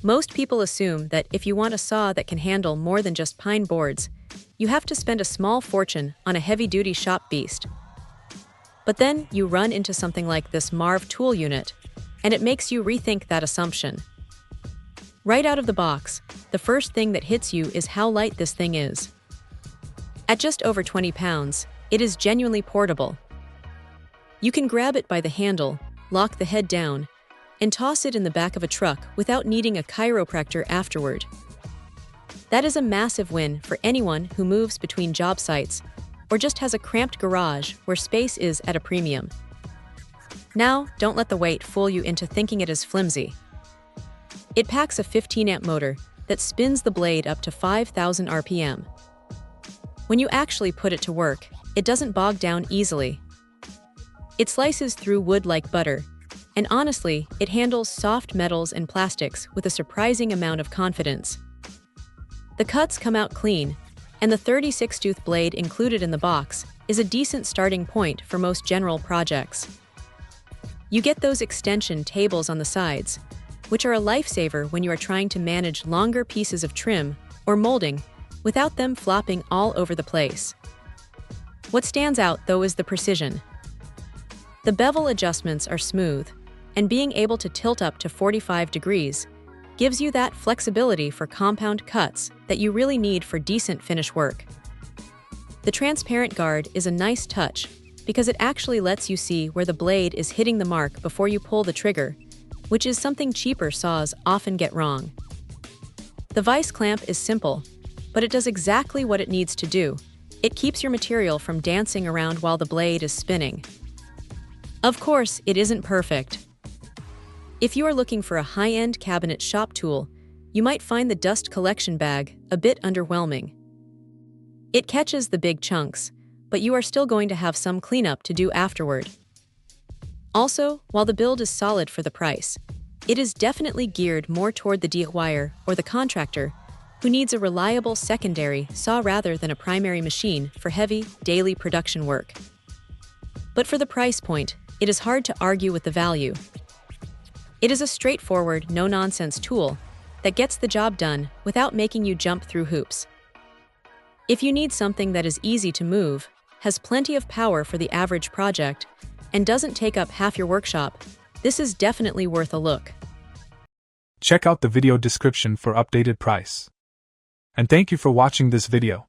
Most people assume that if you want a saw that can handle more than just pine boards, you have to spend a small fortune on a heavy-duty shop beast. But then you run into something like this MarvTool unit, and it makes you rethink that assumption. Right out of the box, the first thing that hits you is how light this thing is. At just over 20 pounds, it is genuinely portable. You can grab it by the handle, lock the head down, and toss it in the back of a truck without needing a chiropractor afterward. That is a massive win for anyone who moves between job sites or just has a cramped garage where space is at a premium. Now, don't let the weight fool you into thinking it is flimsy. It packs a 15-amp motor that spins the blade up to 5,000 RPM. When you actually put it to work, it doesn't bog down easily. It slices through wood like butter, and honestly, it handles soft metals and plastics with a surprising amount of confidence. The cuts come out clean, and the 36-tooth blade included in the box is a decent starting point for most general projects. You get those extension tables on the sides, which are a lifesaver when you are trying to manage longer pieces of trim or molding without them flopping all over the place. What stands out, though, is the precision. The bevel adjustments are smooth, and being able to tilt up to 45 degrees gives you that flexibility for compound cuts that you really need for decent finish work. The transparent guard is a nice touch because it actually lets you see where the blade is hitting the mark before you pull the trigger, which is something cheaper saws often get wrong. The vise clamp is simple, but it does exactly what it needs to do. It keeps your material from dancing around while the blade is spinning. Of course, it isn't perfect. If you are looking for a high-end cabinet shop tool, you might find the dust collection bag a bit underwhelming. It catches the big chunks, but you are still going to have some cleanup to do afterward. Also, while the build is solid for the price, it is definitely geared more toward the DIYer or the contractor who needs a reliable secondary saw rather than a primary machine for heavy, daily production work. But for the price point, it is hard to argue with the value. It is a straightforward, no-nonsense tool that gets the job done without making you jump through hoops. If you need something that is easy to move, has plenty of power for the average project, and doesn't take up half your workshop, this is definitely worth a look. Check out the video description for updated price. And thank you for watching this video.